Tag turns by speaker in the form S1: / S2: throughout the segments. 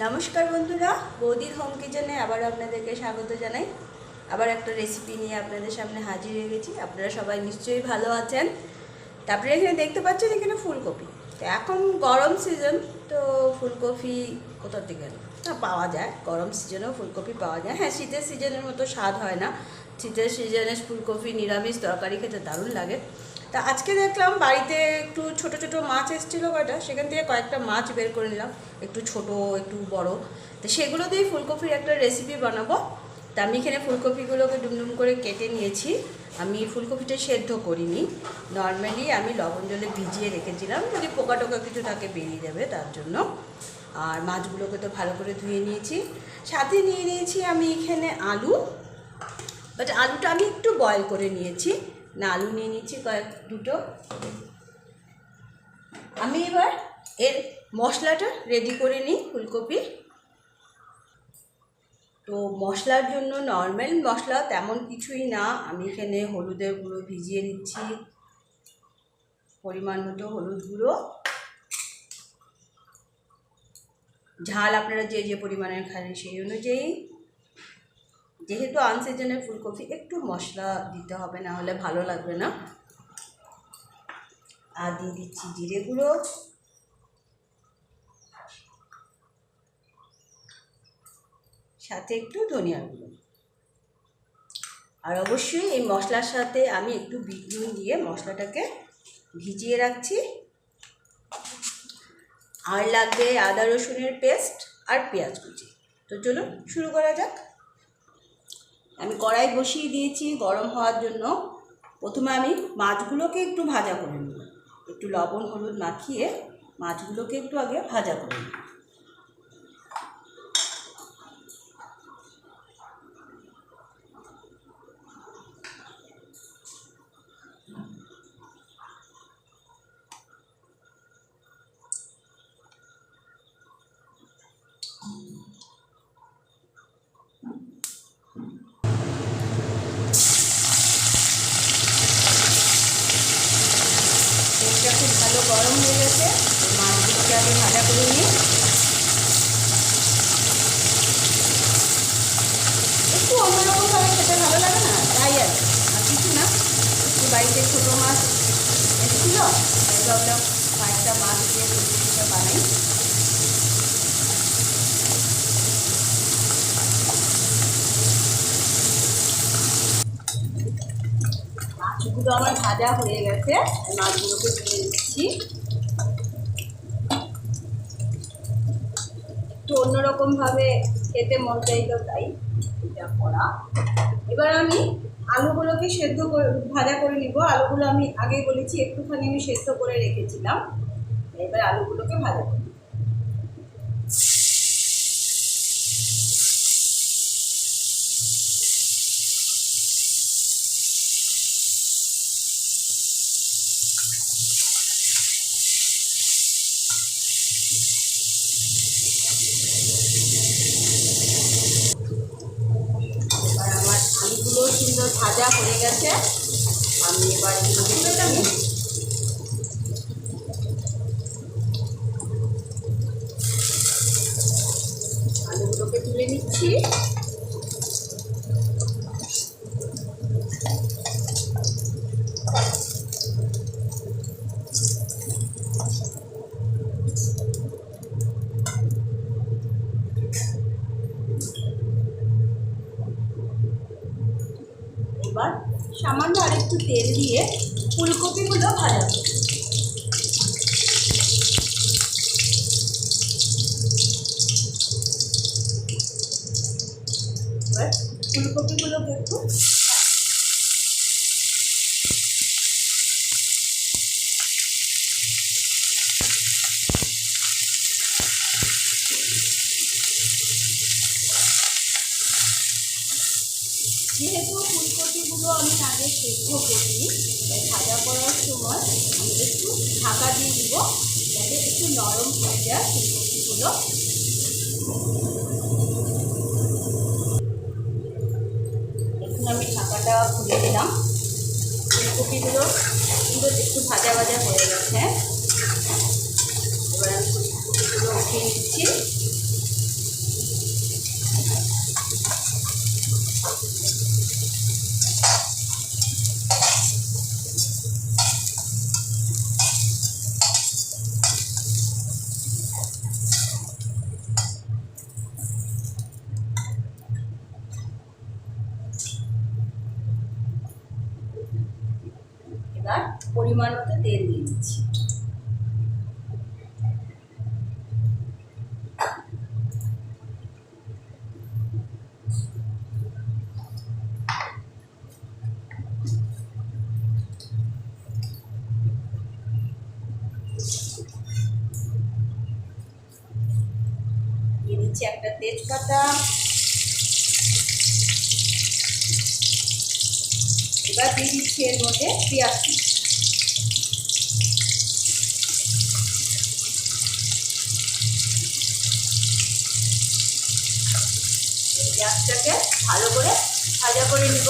S1: নমস্কার বন্ধুরা, বৌদির হোম কিচেনে আবার আপনাদেরকে স্বাগত জানাই। আবার একটা রেসিপি নিয়ে আপনাদের সামনে হাজির হয়ে গেছি। আপনারা সবাই নিশ্চয়ই ভালো আছেন। তারপরে এখানে দেখতে পাচ্ছেন এখানে ফুলকপি। তো এখন গরম সিজন, তো ফুলকপি কোথা থেকে পাওয়া যায়। গরম সিজনেও ফুলকপি পাওয়া যায়। হ্যাঁ, শীতের সিজনের মতো স্বাদ হয় না। শীতের সিজনে ফুলকপি নিরামিষ তরকারি খেতে দারুণ লাগে। তা আজকে দেখলাম বাড়িতে একটু ছোট ছোট মাছ এসেছিলো কয়টা, সেখান থেকে কয়েকটা মাছ বের করে নিলাম, একটু ছোট একটু বড়। তো সেগুলো দিয়েই ফুলকপির একটা রেসিপি বানাবো। তা আমি এখানে ফুলকপিগুলোকে ডুমডুম করে কেটে নিয়েছি। আমি ফুলকপিটা সেদ্ধ করিনি, নর্মালি আমি লবণ জলে ভিজিয়ে রেখেছিলাম, যদি পোকা টোকা কিছু থাকে বেরিয়ে যাবে তার জন্য। আর মাছগুলোকে তো ভালো করে ধুয়ে নিয়েছি। সাথে নিয়ে নিয়েছি আমি এখানে আলু, বাট আলুটা আমি একটু বয়েল করে নিয়েছি। না, আলু নিয়ে নিচ্ছি দুটো। আমি এবার এর মশলাটা রেডি করে নিই ফুলকপি। তো মশলার জন্য নর্মাল মশলা তেমন কিছুই না। আমি এখানে হলুদের গুঁড়ো ভিজিয়ে নিচ্ছি, পরিমাণ মতো হলুদ গুঁড়ো। ঝাল আপনারা যে যে পরিমাণের খান সেই অনুযায়ী। যেহেতু আনসিজনের ফুলকপি একটু মশলা দিতে হবে, না হলে ভালো লাগবে না। আর দিয়ে দিচ্ছি জিরে গুঁড়ো, সাথে একটু ধনিয়ার গুঁড়ো। আর অবশ্যই এই মশলার সাথে আমি একটু বিট নুন দিয়ে মশলাটাকে ভিজিয়ে রাখছি। আর লাগবে আদা রসুনের পেস্ট আর পেঁয়াজ কুচি। তো চলুন শুরু করা যাক। আমি কড়াই বসিয়ে দিয়েছি গরম হওয়ার জন্য। প্রথমে আমি মাছগুলোকে একটু ভাজা করে নেব। একটু লবণ হলুদ মাখিয়ে মাছগুলোকে একটু আগে ভাজা করে নেব। তেলটা খুব ভালো গরম হয়ে গেছে, মাছগুলোকে আগে ভাজা করে নিই। একটু অন্যরকমভাবে খেতে ভালো লাগে না, তাই আর কিছু না। একটু বাড়িতে ছোটো মাছ এসেছিল, তাই ভাবলাম কয়েকটা মাছ দিয়ে রেসিপিটা বানাই। মাছগুলো আমার ভাজা হয়ে গেছে, মাছগুলোকে তুলে দিচ্ছি। একটু অন্যরকমভাবে খেতে মন চাইতো, তাই এটা করা। এবার আমি আলুগুলোকে সেদ্ধ করে ভাজা করে নিব। আলুগুলো আমি আগেই বলেছি একটুখানি আমি সেদ্ধ করে রেখেছিলাম। এবার আলুগুলোকে ভাজা করি। এবার আমার আলুগুলো সুন্দর ভাজা হয়ে গেছে। আমি এবার আলুগুলোকে তুলে নিচ্ছি। এবার সামান্য আরেকটু তেল দিয়ে ফুলকপিগুলো ভাজা করব। এবার ফুলকপিগুলোকে একটু যেহেতু ফুলকপিগুলো আমি আগে সেদ্ধ করি, ভাজা করার সময় আমি একটু ঢাকা দিয়ে দিব, যাতে একটু নরম হয়ে যায় ফুলকপিগুলো। এখন আমি ঢাকাটা খুলে দিলাম। ফুলকপিগুলো সুন্দর একটু ভাজা ভাজা হয়ে গেছে। এবার আমি ফুলকপিগুলো উঠিয়ে নিচ্ছি। পরিমাণ মতো তেল দিয়ে দিচ্ছি। দিয়ে দিচ্ছি একটা তেজপাতা। এবার দিয়ে দিচ্ছি এর মধ্যে পেঁয়াজ কুচি। পেঁয়াজটাকে ভালো করে ভাজা করে নিব।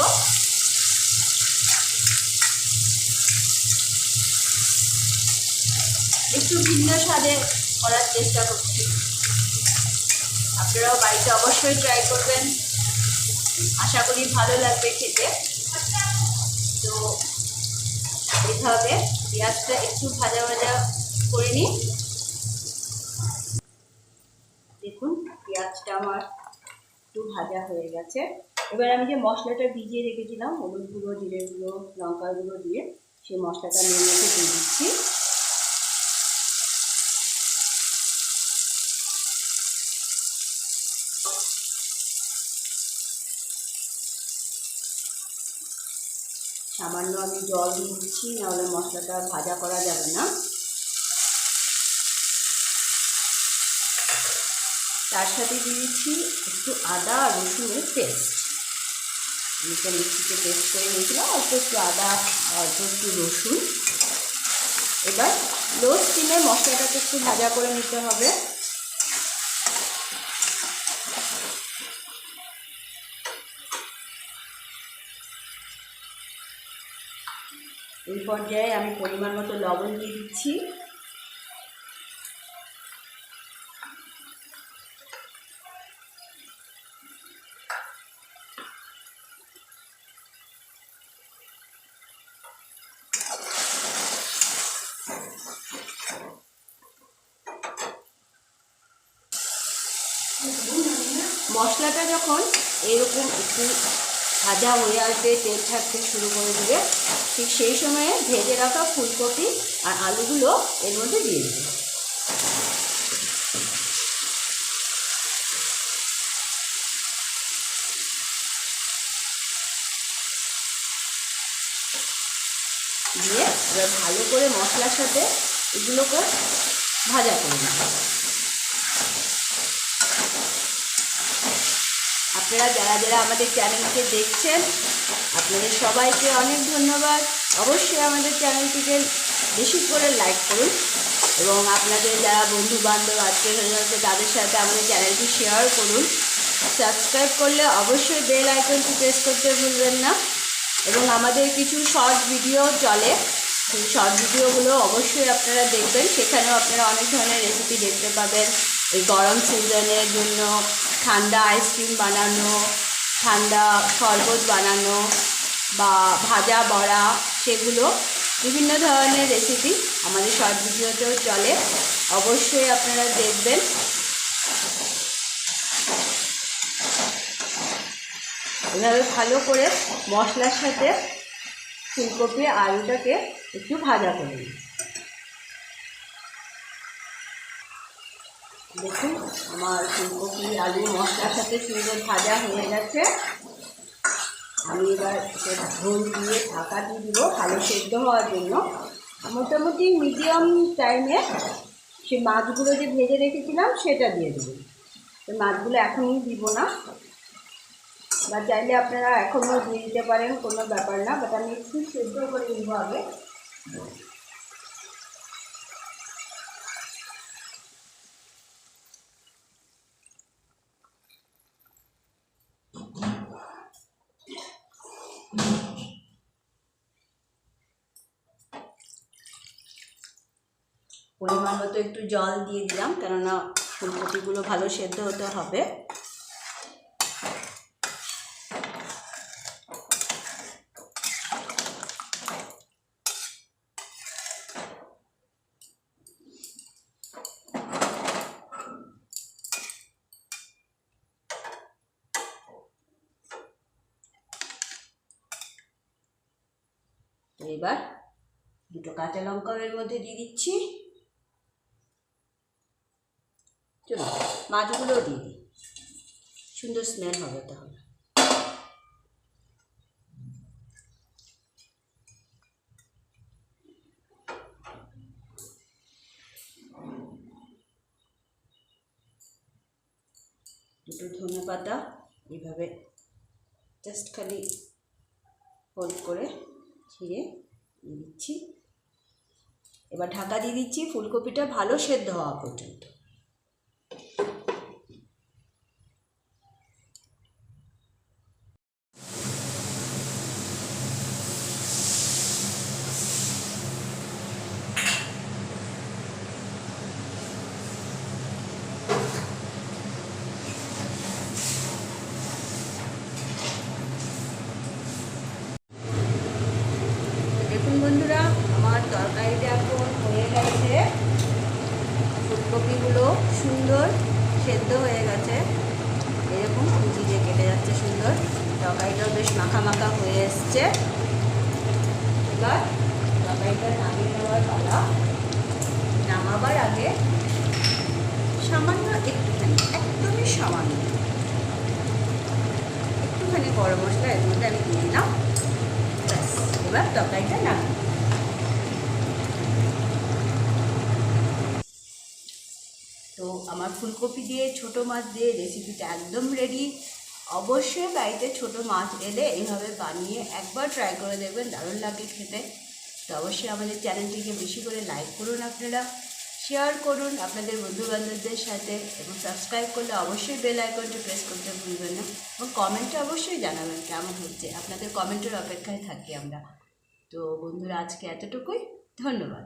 S1: একটু ভিন্ন স্বাদে করার চেষ্টা করছি, আপনারাও বাড়িতে অবশ্যই ট্রাই করবেন, আশা করি ভালো লাগবে খেতে। তো এইভাবে পেঁয়াজটা একটু ভাজা ভাজা করে নিই। দেখুন পেঁয়াজটা আমার একটু ভাজা হয়ে গেছে। এবার আমি যে মশলাটা ভিজিয়ে রেখেছিলাম হলুদ গুঁড়ো, জিরে গুঁড়ো, লঙ্কা গুঁড়ো দিয়ে, সেই মশলাটা নিয়ে দিয়ে দিচ্ছি। সামান্য আমি জল দিয়ে দিচ্ছি, নাহলে মশলাটা ভাজা করা যাবে না। তার সাথে দিয়ে দিচ্ছি একটু আদা আর রসুনের পেস্ট। এটা মিক্সিতে পেস্ট করে নিয়েছিলাম, অল্প একটু আদা, অল্প একটু রসুন। এবার লো স্টিমে মশলাটাকে একটু ভাজা করে নিতে হবে। এই পর্যায়ে আমি পরিমাণ মতো লবণ দিয়ে দিচ্ছি। মশলাটা যখন এরকম একটু ভাজা হয়ে আসবে, তেল ছাড়তে শুরু করে দেবে, ঠিক সেই সময়ে ভেজে রাখা ফুলকপি আর আলুগুলো এর মধ্যে দিয়ে দেবে। দিয়ে এবার ভালো করে মশলার সাথে এগুলোকে ভাজা করে নেবে। আপনারা যারা যারা আমাদের চ্যানেলকে দেখছেন, আপনাদের সবাইকে অনেক ধন্যবাদ। অবশ্যই আমাদের চ্যানেলটিকে বেশি করে লাইক করুন এবং আপনাদের যারা বন্ধু বান্ধব আত্মীয় আছে তাদের সাথে আমাদের চ্যানেলটি শেয়ার করুন। সাবস্ক্রাইব করলে অবশ্যই বেল আইকনটি প্রেস করতে ভুলবেন না। এবং আমাদের কিছু শর্ট ভিডিও চলে, সেই শর্ট ভিডিওগুলো অবশ্যই আপনারা দেখবেন। সেখানেও আপনারা অনেক ধরনের রেসিপি দেখতে পাবেন। এই গরম সিজনের জন্য ঠান্ডা আইসক্রিম বানানো, ঠান্ডা শরবত বানানো বা ভাজা বড়া, সেগুলো বিভিন্ন ধরনের রেসিপি আমাদের শর্ট ভিডিওতেও চলে, অবশ্যই আপনারা দেখবেন। এভাবে ভালো করে মশলার সাথে ফুলকপি আলুটাকে একটু ভাজা করে নিই। দেখুন আমার ফুলকপি আলু মশলার সাথে সুন্দর ভাজা হয়ে গেছে। আমি এবার ঝোল দিয়ে ঢাকা দিয়ে দিব ভালো সেদ্ধ হওয়ার জন্য। মোটামুটি মিডিয়াম টাইমে সে মাছগুলো যে ভেজে রেখেছিলাম সেটা দিয়ে দেবো। মাছগুলো এখনই দিব না, বা চাইলে আপনারা এখনও দিয়ে দিতে পারেন, কোনো ব্যাপার না, বাট আমি একটু সেদ্ধ করে নিব আগে। পরিমাণ মতো একটু জল দিয়ে দিলাম, কেননা ফুলকপিগুলো ভালো সেদ্ধ হতে হবে। এবার দুটো কাঁচা লঙ্কাও এর মধ্যে দিয়ে দিচ্ছি। চলো মাছগুলোও দিয়ে দিই, সুন্দর স্মেল হবে তাহলে। দুটো ধনে পাতা এইভাবে জাস্ট খালি ফোল্ড করে ছিঁড়ে দিয়ে দিচ্ছি। এবার ঢাকা দিয়ে দিচ্ছি ফুলকপিটা ভালো সেদ্ধ হওয়া পর্যন্ত। দেখুন বন্ধুরা, আমার তরকারিটা এখন হয়ে গেছে, ফুলকপিগুলো সুন্দর সেদ্ধ হয়ে গেছে, এরকম কুচি দিয়ে কেটে যাচ্ছে সুন্দর, তরকারিটাও বেশ মাখা মাখা হয়ে এসছে। এবার তরকারিটা নামিয়ে নেওয়ার পালা। নামাবার আগে সামান্য একটুখানি, একদমই সামান্য একটুখানি গরম মশলা এর মধ্যে আমি দিয়ে দিলাম। ব্যাস, এবার তরকারিটা নামিয়ে। তো আমার ফুলকপি দিয়ে ছোটো মাছ দিয়ে রেসিপিটা একদম রেডি। অবশ্যই বাড়িতে ছোটো মাছ এলে এইভাবে বানিয়ে একবার ট্রাই করে দেখবেন, দারুণ লাগে খেতে। তো অবশ্যই আমাদের চ্যানেলটিকে বেশি করে লাইক করুন, আপনারা শেয়ার করুন আপনাদের বন্ধুবান্ধবদের সাথে, এবং সাবস্ক্রাইব করলে অবশ্যই বেল আইকনটি প্রেস করতে ভুলবেন না, এবং কমেন্টে অবশ্যই জানাবেন কেমন হচ্ছে। আপনাদের কমেন্টের অপেক্ষায় থাকি আমরা। তো বন্ধুরা, আজকে এতটুকুই, ধন্যবাদ।